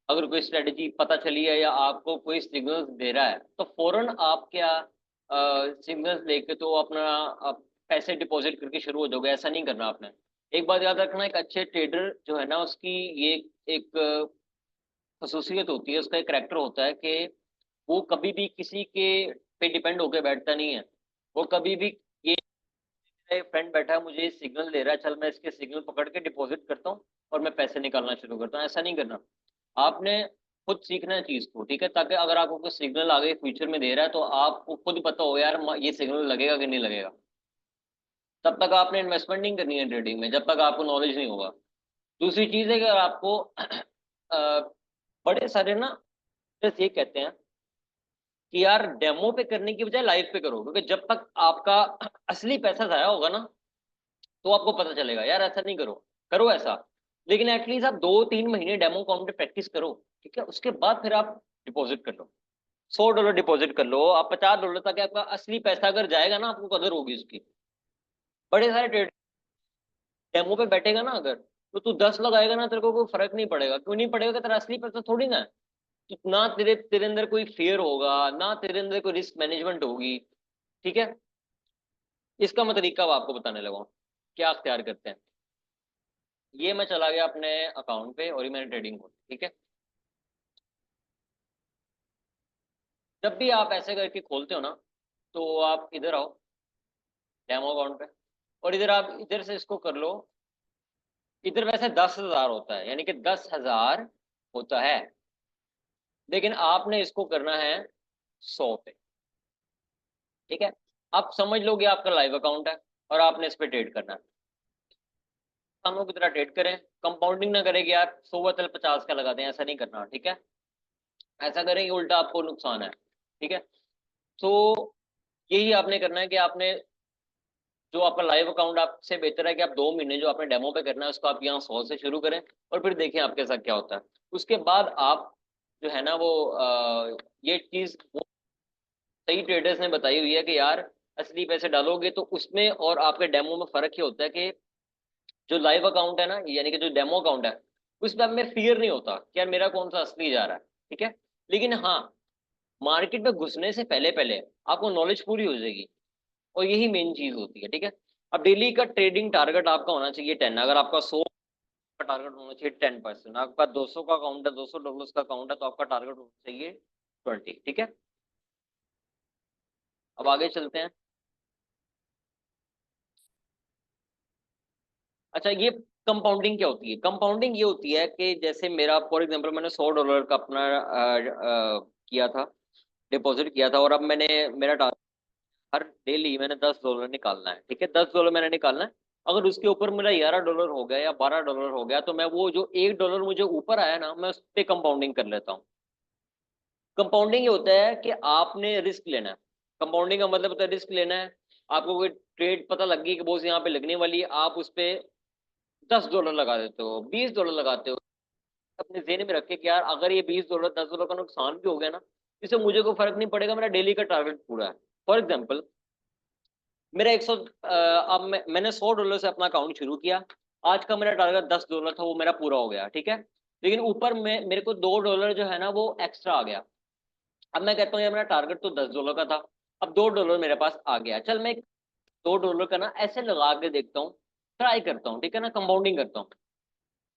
अगर कोई स्ट्रेटजी पता चली है या आपको कोई सिग्नल्स दे रहा है तो फौरन आप क्या सिग्नल्स लेके तो अपना पैसे डिपॉजिट करके शुरू हो जाओगे, ऐसा नहीं करना आपने। एक बात याद रखना, एक अच्छे ट्रेडर जो है ना, उसकी ये एक खसूसियत होती है, उसका एक करैक्टर होता है कि वो कभी भी किसी के पे डिपेंड होकर बैठता नहीं है। वो कभी भी ये फ्रेंड बैठा है, मुझे सिग्नल दे रहा है, चल मैं इसके सिग्नल पकड़ के डिपॉजिट करता हूँ और मैं पैसे निकालना शुरू करता हूँ, ऐसा नहीं करना। आपने खुद सीखना है चीज को, ठीक है, ताकि अगर आपको कोई सिग्नल आगे फ्यूचर में दे रहा है तो आपको खुद पता हो यार ये सिग्नल लगेगा कि नहीं लगेगा। तब तक आपने इन्वेस्टमेंट नहीं करनी है ट्रेडिंग में, जब तक आपको नॉलेज नहीं होगा। दूसरी चीज है कि अगर आपको बड़े सारे ना बस ये कहते हैं कि यार डेमो पे करने की बजाय लाइव पे करो, क्योंकि जब तक आपका असली पैसा जाया होगा ना, तो आपको पता चलेगा। यार ऐसा नहीं करो, करो ऐसा, लेकिन एटलीस्ट आप 2-3 महीने डेमो अकाउंट पे प्रैक्टिस करो, ठीक है, उसके बाद फिर आप डिपॉजिट कर लो। $100 डिपॉजिट कर लो, आप $50, ताकि आपका असली पैसा अगर जाएगा ना, आपको कदर होगी उसकी। बड़े सारे ट्रेड डेमो पे बैठेगा ना अगर, तो तू 10 लगाएगा ना, तेरे को कोई फर्क नहीं पड़ेगा। क्यों नहीं पड़ेगा? कि तेरा असली पैसा थोड़ी ना है। तो ना तेरे तेरे अंदर कोई फेयर होगा, ना तेरे अंदर कोई रिस्क मैनेजमेंट होगी, ठीक है। इसका मैं तरीका अब आपको बताने लगा हूँ, क्या अख्तियार करते हैं। ये मैं चला गया अपने अकाउंट पे और ये मैंने ट्रेडिंग को, ठीक है। जब भी आप ऐसे करके खोलते हो ना, तो आप इधर आओ डेमो अकाउंट पे, और इधर आप इधर से इसको कर लो। इधर वैसे 10,000 होता है, यानी कि 10,000 होता है, लेकिन आपने इसको करना है 100 पे, ठीक है। आप समझ लो कि आपका लाइव अकाउंट है और आपने इस पे ट्रेड करना है। कानों की तरह ट्रेड करें, कंपाउंडिंग ना करें कि यार 100 बदल 50 का लगा दें, ऐसा नहीं करना, ठीक है। ऐसा करेंगे उल्टा आपको नुकसान है, ठीक है। तो यही आपने करना है कि आपने जो आपका लाइव अकाउंट, आपसे बेहतर है कि आप 2 महीने जो आपने डेमो पे करना है उसको आप यहाँ 100 से शुरू करें और फिर देखें आपके साथ क्या होता है। उसके बाद आप जो है ना वो ये चीज वो सही ट्रेडर्स ने बताई हुई है कि यार असली पैसे डालोगे तो उसमें और आपके डेमो में फर्क ये होता है कि जो लाइव अकाउंट है ना, यानी कि जो डेमो अकाउंट है, उसमें अब में फियर नहीं होता कि यार मेरा कौन सा असली जा रहा है। ठीक है। लेकिन हाँ, मार्केट में घुसने से पहले पहले आपको नॉलेज पूरी हो जाएगी, और यही मेन चीज होती है। ठीक है। अब डेली का ट्रेडिंग टारगेट आपका होना चाहिए 10। अगर आपका 100 का टारगेट होना चाहिए 10%, आपका 200 का अकाउंट है, $200 का अकाउंट है, तो आपका टारगेट होना चाहिए 20। ठीक है। अब आगे चलते हैं। अच्छा, ये कंपाउंडिंग क्या होती है? कंपाउंडिंग ये होती है कि जैसे मेरा फॉर एग्जांपल मैंने $100 का अपना किया था, डिपॉजिट किया था, और अब मैंने मेरा टारगेट हर डेली मैंने $10 निकालना है। ठीक है, $10 मैंने निकालना है। अगर उसके ऊपर मेरा $11 हो गया या $12 हो गया, तो मैं वो जो $1 मुझे ऊपर आया ना, मैं उस पर कंपाउंडिंग कर लेता हूँ। कंपाउंडिंग ये होता है कि आपने रिस्क लेना है। कंपाउंडिंग का मतलब होता है रिस्क लेना है। आपको कोई ट्रेड पता लग गई कि बोस यहाँ पे लगने वाली है, आप उस पे $10 लगा देते हो, $20 लगाते हो, अपने जेहन में रखे कि यार अगर ये $20 $10 का नुकसान भी हो गया ना, इससे मुझे कोई फर्क नहीं पड़ेगा, मेरा डेली का टारगेट पूरा है। फॉर एग्जाम्पल, मेरा 100 अब मैंने $100 से अपना अकाउंट शुरू किया। आज का मेरा टारगेट $10 था, वो मेरा पूरा हो गया। ठीक है। लेकिन ऊपर में मेरे को $2 जो है ना वो एक्स्ट्रा आ गया। अब मैं कहता हूँ यार मेरा टारगेट तो $10 का था, अब $2 मेरे पास आ गया, चल मैं $2 का ना ऐसे लगा के देखता हूँ, ट्राई करता हूँ। ठीक है ना, कंपाउंडिंग करता हूँ।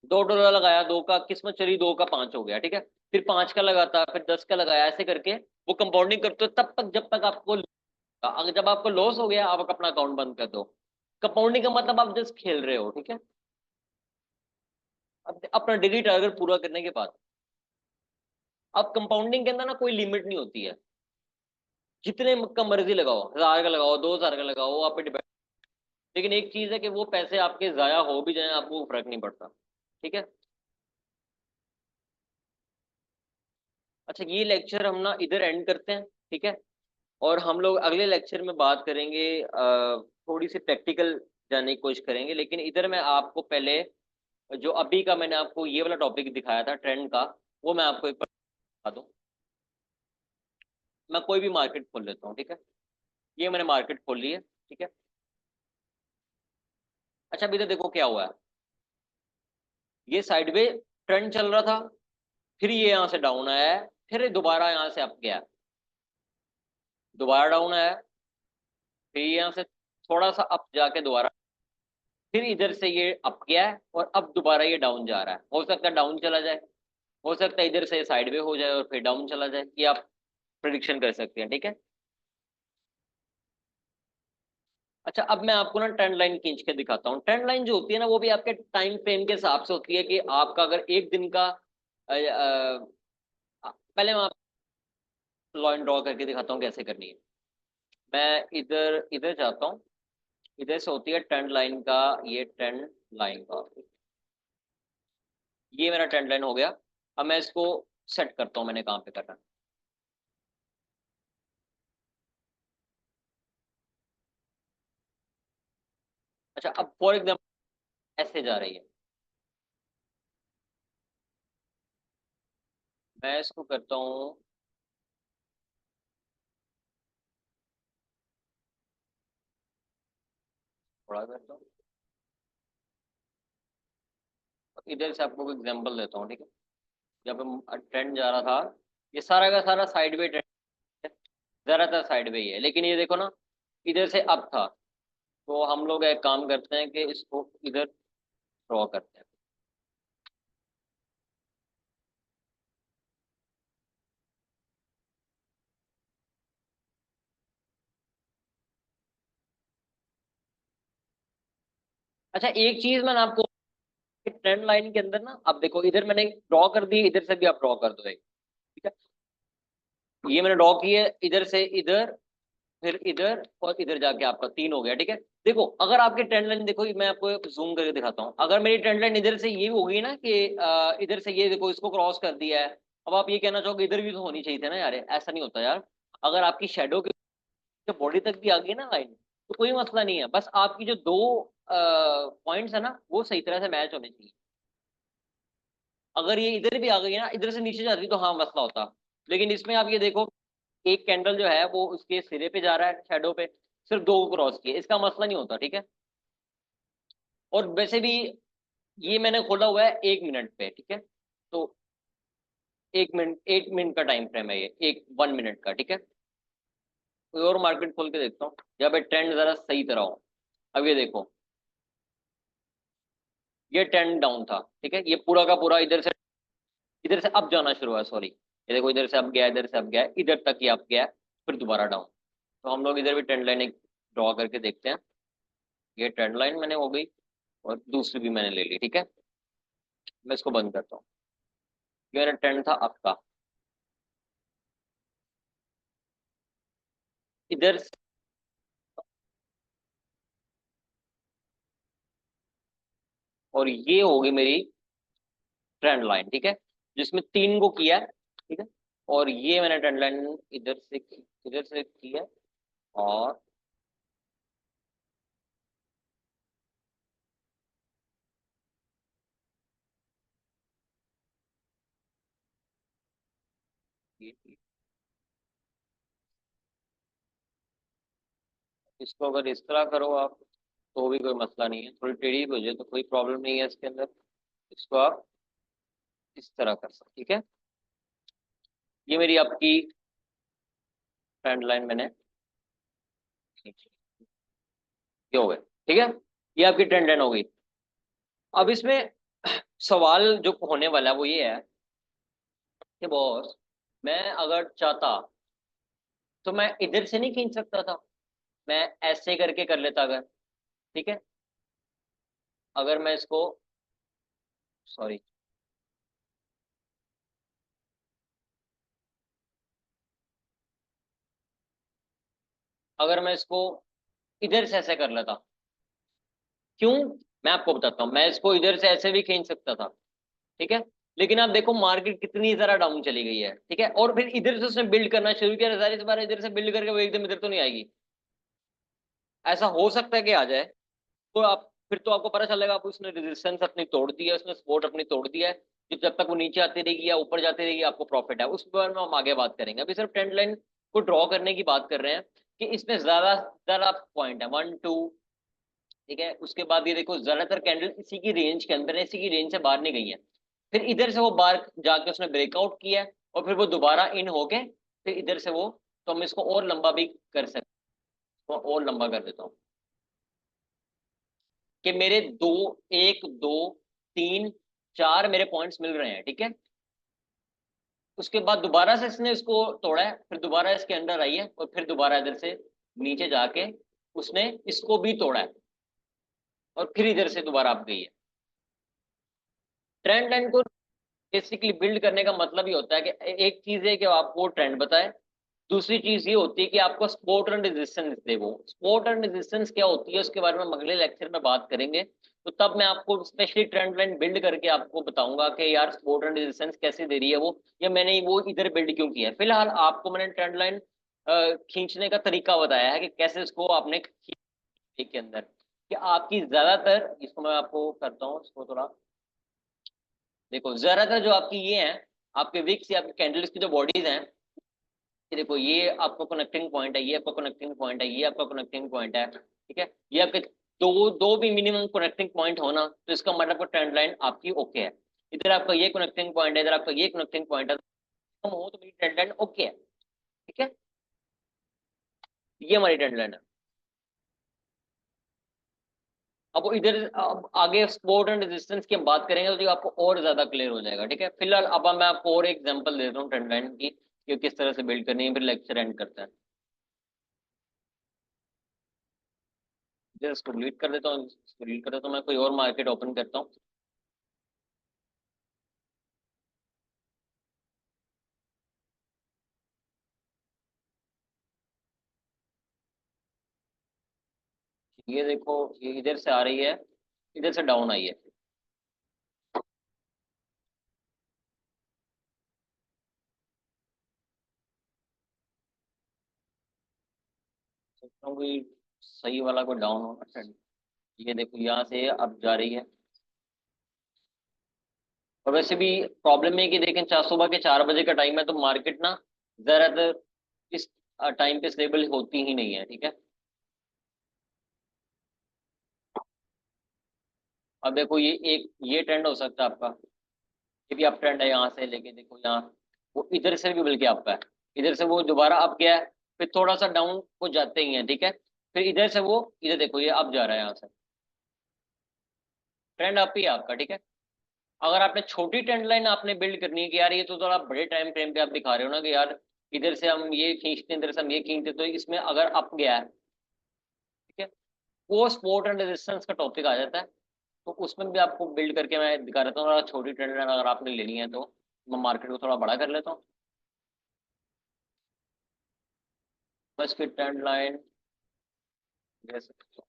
$2 लगाया, दो का किस्मत चली, दो का 5 हो गया। ठीक है। फिर 5 का लगाता, फिर 10 का लगाया, ऐसे करके वो कंपाउंडिंग करते हो तब तक जब तक आपको, अगर जब आपको लॉस हो गया आप अपना अकाउंट बंद कर दो। कंपाउंडिंग का मतलब आप जस्ट खेल रहे हो। ठीक है। अब अपना डेली टारगेट पूरा करने के बाद, अब कंपाउंडिंग के अंदर ना कोई लिमिट नहीं होती है, जितने का मर्जी लगाओ, 1000 का लगाओ, 2000 का लगाओ, वो आप पे डिपेंड। लेकिन एक चीज है कि वो पैसे आपके जाया हो भी जाए आपको फर्क नहीं पड़ता। ठीक है। अच्छा, ये लेक्चर हम ना इधर एंड करते हैं। ठीक है। और हम लोग अगले लेक्चर में बात करेंगे, थोड़ी सी प्रैक्टिकल जानने की कोशिश करेंगे। लेकिन इधर मैं आपको पहले जो अभी का मैंने आपको ये वाला टॉपिक दिखाया था ट्रेंड का, वो मैं आपको एक बार बता दूं। मैं कोई भी मार्केट खोल लेता हूँ। ठीक है। ये मैंने मार्केट खोल ली है। ठीक है। अच्छा, अभी तो देखो क्या हुआ है, ये साइडवे ट्रेंड चल रहा था, फिर ये यहाँ से डाउन आया है, फिर दोबारा यहाँ से अप गया, दोबारा डाउन आया, फिर यहाँ से थोड़ा सा अप जाके दोबारा, फिर इधर से ये अप गया है, और अब दोबारा ये डाउन जा रहा है। हो सकता है डाउन चला जाए, हो सकता है इधर से साइडवे हो जाए और फिर डाउन चला जाए, ये आप प्रिडिक्शन कर सकते हैं। ठीक है। अच्छा, अब मैं आपको ना ट्रेंड लाइन खींच के दिखाता हूँ। ट्रेंड लाइन जो होती है ना, वो भी आपके टाइम फ्रेम के हिसाब से होती है कि आपका अगर एक दिन का पहले मैं आपको लाइन ड्रॉ करके दिखाता हूँ कैसे करनी है। मैं इधर इधर जाता हूँ, इधर से होती है ट्रेंड लाइन का, ये ट्रेंड लाइन का, ये मेरा ट्रेंड लाइन हो गया। अब मैं इसको सेट करता हूँ, मैंने कहाँ पे करना है। अच्छा, अब फॉर एग्जाम्पल ऐसे जा रही है, मैं इसको करता हूँ, थोड़ा करता हूँ, इधर से आपको एग्जाम्पल देता हूँ। ठीक है। जब ट्रेंड जा रहा था, ये सारा का सारा साइडवे ट्रेंड है, ज्यादातर साइडवे ही है, लेकिन ये देखो ना, इधर से अप था। तो हम लोग एक काम करते हैं कि इसको इधर ड्रॉ करते हैं। अच्छा, एक चीज मैंने आपको, ट्रेंड लाइन के अंदर ना, अब देखो इधर मैंने ड्रॉ कर दी, इधर से भी आप ड्रॉ कर दो एक। ठीक है। ये मैंने ड्रॉ की है, इधर से इधर, फिर इधर, और इधर जाके आपका 3 हो गया। ठीक है। देखो अगर आपकी ट्रेंड लाइन देखो, मैं आपको जूम करके दिखाता हूँ, अगर मेरी ट्रेंड लाइन इधर से ये होगी ना कि इधर से ये देखो इसको क्रॉस कर दिया है, अब आप ये कहना चाहोगे इधर भी तो होनी चाहिए थी ना यार, ऐसा नहीं होता यार। अगर आपकी शेडो के बॉडी तक भी आ गई ना लाइन, तो कोई मसला नहीं है, बस आपकी जो दो पॉइंट्स है ना वो सही तरह से मैच होने चाहिए। अगर ये इधर भी आ गई है ना, इधर से नीचे जाती तो हाँ मसला होता। लेकिन इसमें आप ये देखो, एक कैंडल जो है वो उसके सिरे पे जा रहा है, शैडो पे, सिर्फ दो क्रॉस किए, इसका मसला नहीं होता, ठीक है। और वैसे भी ये मैंने खोला हुआ है 1 मिनट पे, ठीक है। तो 1 मिनट, 1 मिनट का टाइम फ्रेम है ये, 1 मिनट का, ठीक है। कोई और मार्केट खोल के देखता हूँ जहाँ पे ट्रेंड जरा सही तरह हो। अब ये देखो, ये ट्रेंड डाउन था, ठीक है, ये पूरा का पूरा इधर से अब जाना शुरू हुआ, सॉरी, ये देखो इधर से अब गया, इधर से अब गया, इधर तक ही अब गया, फिर दोबारा डाउन। तो हम लोग इधर भी ट्रेंड लाइन ड्रॉ करके देखते हैं। ये ट्रेंड लाइन मैंने हो गई, और दूसरी भी मैंने ले ली, ठीक है। मैं इसको बंद करता हूँ। ये मेरा ट्रेंड था अब का, इधर से, और ये होगी मेरी ट्रेंड लाइन, ठीक है, जिसमें तीन को किया है, ठीक है। और ये मैंने ट्रेंड लाइन इधर से किया, और ये इसको अगर इस तरह करो आप, तो भी कोई मसला नहीं है, थोड़ी टेढ़ी भी हो जाए तो कोई प्रॉब्लम नहीं है इसके अंदर। इसको आप इस तरह कर सकते, ठीक है। ये मेरी आपकी ट्रेंड लाइन मैंने खींची, ये हो गए, ठीक है। ये आपकी ट्रेंड लाइन हो गई। अब इसमें सवाल जो होने वाला है वो ये है कि बॉस, मैं अगर चाहता तो मैं इधर से नहीं खींच सकता था, मैं ऐसे करके कर लेता अगर, ठीक है। अगर मैं इसको, सॉरी, अगर मैं इसको इधर से ऐसे कर लेता, क्यों, मैं आपको बताता हूँ, मैं इसको इधर से ऐसे भी खींच सकता था, ठीक है। लेकिन आप देखो मार्केट कितनी जरा डाउन चली गई है, ठीक है, और फिर इधर से उसने बिल्ड करना शुरू किया, जाहिर सी बात है इधर से बिल्ड करके वो एकदम इधर तो नहीं आएगी। ऐसा हो सकता है कि आ जाए, तो आप फिर तो आपको पता चलेगा आप, उसने रेजिस्टेंस अपनी तोड़ दी है, उसने सपोर्ट अपनी तोड़ दिया है, कि जब तक वो नीचे आती रहेगी या ऊपर जाती रहेगी आपको प्रॉफिट है, उस बारे में हम आगे बात करेंगे। अभी सिर्फ ट्रेंड लाइन को ड्रॉ करने की बात कर रहे हैं, कि इसमें ज्यादा ज्यादा पॉइंट है, 1 2, ठीक है। उसके बाद ये देखो ज्यादातर कैंडल इसी की रेंज के अंदर है, इसी की रेंज से बाहर नहीं गई है। फिर इधर से वो बाहर जाके उसने ब्रेकआउट किया है, और फिर वो दोबारा इन होके फिर इधर से वो, तो हम इसको और लंबा भी कर सकते हैं, तो और लंबा कर देता हूँ, कि मेरे दो, एक दो तीन चार मेरे पॉइंट्स मिल रहे हैं, ठीक है। उसके बाद दोबारा से इसने इसको तोड़ा है, फिर दोबारा इसके अंदर आई है, और फिर दोबारा इधर से नीचे जाके उसने इसको भी तोड़ा है, और फिर इधर से दोबारा आप गई है। ट्रेंड लाइन को बेसिकली बिल्ड करने का मतलब ही होता है कि एक चीज है कि आपको ट्रेंड बताए, दूसरी चीज ये होती है कि आपको सपोर्ट एंड रेजिस्टेंस दे। वो सपोर्ट एंड रेजिस्टेंस क्या होती है उसके बारे में हम अगले लेक्चर में बात करेंगे, तो तब मैं आपको स्पेशली ट्रेंड लाइन बिल्ड करके आपको बताऊंगा कि यार सपोर्ट एंड रेजिस्टेंस कैसे दे रही है वो, या मैंने वो इधर बिल्ड क्यों किया है। फिलहाल आपको मैंने ट्रेंड लाइन खींचने का तरीका बताया है कि कैसे इसको आपने के अंदर, कि आपकी ज्यादातर, इसको मैं आपको करता हूँ इसको थोड़ा, देखो ज्यादातर जो आपकी ये है, आपके विक्स या आपके कैंडल्स की जो बॉडीज हैं, ये देखो ये आपका कनेक्टिंग पॉइंट है, ये आपका कनेक्टिंग पॉइंट है, ये आपका कनेक्टिंग पॉइंट है, ठीक है। ये आपके दो दो भी मिनिमम कनेक्टिंग पॉइंट होना, तो इसका मतलब ट्रेंड लाइन आपकी ओके है। इधर आपका ये कनेक्टिंग पॉइंट है, इधर आपका ये कनेक्टिंग पॉइंट है, तो हो तो मेरी ट्रेंड लाइन ओके है, ठीक है। ये हमारी ट्रेंड लाइन है। अब वो इधर अब आगे सपोर्ट एंड रेजिस्टेंस की हम बात करेंगे तो ये आपको और ज्यादा क्लियर हो जाएगा, ठीक है। फिलहाल अब मैं आपको और एग्जांपल देता हूँ ट्रेंड लाइन की, कि किस तरह से बिल्ड करनी है, फिर लेक्चर एंड करते हैं। जस्ट इसको डिलीट कर देता हूँ, इसको डिलीट कर देता हूँ, मैं कोई और मार्केट ओपन करता हूँ। ये देखो, ये इधर से आ रही है, इधर से डाउन आई है, सोचता हूँ कि सही वाला को डाउन होना ट्रेंड। ये देखो यहाँ से अब जा रही है। और वैसे भी प्रॉब्लम है कि देखें, सुबह के 4 बजे का टाइम है, तो मार्केट ना ज्यादातर इस टाइम पे स्टेबल होती ही नहीं है, ठीक है। अब देखो ये ट्रेंड हो सकता है आपका। ये भी अप ट्रेंड है यहाँ से लेके, देखो यहाँ वो इधर से भी बल्कि आपका है। इधर से वो दोबारा अप गया है, फिर थोड़ा सा डाउन वो जाते ही है, ठीक है। फिर इधर से वो इधर देखो ये अप जा रहा है यहाँ से। ट्रेंड अप ही है आपका, ठीक है। अगर आपने छोटी ट्रेंड लाइन आपने बिल्ड करनी है कि यार ये तो थोड़ा बड़े टाइम फ्रेम पे आप दिखा रहे हो ना कि यार इधर से हम ये खींचते इधर से हम ये खींचते, तो इसमें अगर अप गया है, ठीक है, वो सपोर्ट एंड रेजिस्टेंस का टॉपिक आ जाता है। तो उसमें भी आपको बिल्ड करके मैं दिखा रहता हूँ। थोड़ा छोटी ट्रेंड लाइन अगर आपने लेनी है तो मैं मार्केट को थोड़ा बड़ा कर लेता हूँ। बस फिर ट्रेंड लाइन ले सकते हो।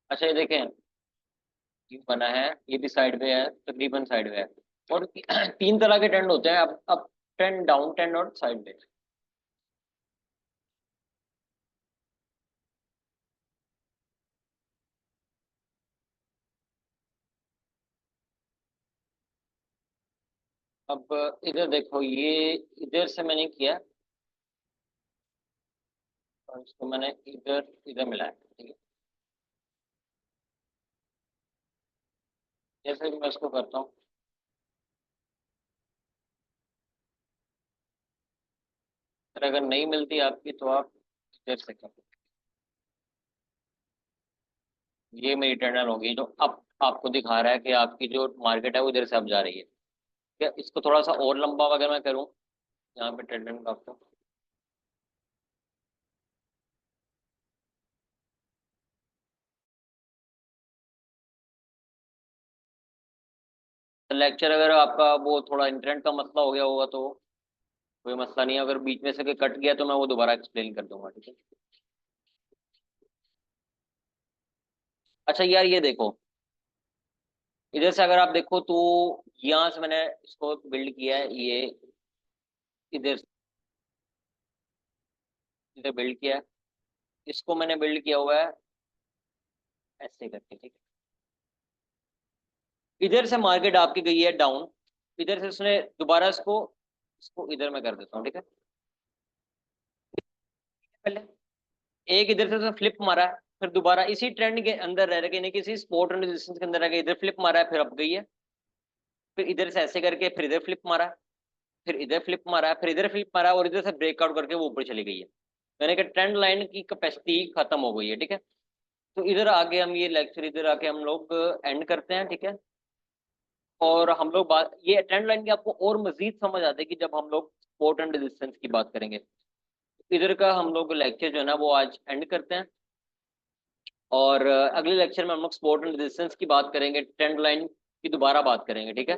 अच्छा ये देखें, ये बना है, ये भी साइड पे है, तकरीबन साइड पे है। और तीन तरह के ट्रेंड होते हैं, अब ट्रेंड, डाउन ट्रेंड और साइड पे। अब इधर देखो, ये इधर से मैंने किया और इसको मैंने इधर इधर मिलाया, ठीक है। जैसे कि मैं इसको करता हूँ, फिर अगर नहीं मिलती आपकी तो आप इधर से कर। ये मेरी टर्नल होगी जो अब आपको दिखा रहा है कि आपकी जो मार्केट है वो इधर से अब जा रही है। क्या इसको थोड़ा सा और लंबा अगर मैं करूँ यहाँ पे टेंडेंट का आपको, लेक्चर अगर आपका वो थोड़ा इंटरनेट का मसला हो गया होगा तो कोई मसला नहीं है। अगर बीच में से कोई कट गया तो मैं वो दोबारा एक्सप्लेन कर दूंगा, ठीक है। अच्छा यार ये देखो, इधर से अगर आप देखो तो यहाँ से मैंने इसको बिल्ड किया है, ये इधर इधर बिल्ड किया है। इसको मैंने बिल्ड किया हुआ है ऐसे करके, ठीक है। इधर से मार्केट आपकी गई है डाउन, इधर से उसने दोबारा इसको इसको इधर में कर देता हूँ, ठीक है। पहले एक इधर से उसने फ्लिप मारा है, फिर दोबारा इसी ट्रेंड के अंदर रह के, यानी किसी सपोर्ट एंड रेजिस्टेंस के अंदर रह के इधर फ्लिप मारा है, फिर अब गई है। फिर इधर से ऐसे करके फिर इधर फ्लिप मारा, फिर इधर फ्लिप मारा, फिर इधर फ्लिप मारा और इधर से ब्रेकआउट करके वो ऊपर चली गई है। मैंने कहा ट्रेंड लाइन की कैपेसिटी खत्म हो गई है, ठीक है। तो इधर आगे हम ये लेक्चर इधर आके हम लोग एंड करते हैं, ठीक है। और हम लोग बात ये ट्रेंड लाइन की आपको और मजीद समझ आती है कि जब हम लोग सपोर्ट एंड रेजिस्टेंस की बात करेंगे। इधर का हम लोग लेक्चर जो है ना वो आज एंड करते हैं। और अगले लेक्चर में हम लोग सपोर्ट एंड रेजिस्टेंस की बात करेंगे, ट्रेंड लाइन की दोबारा बात करेंगे, ठीक है।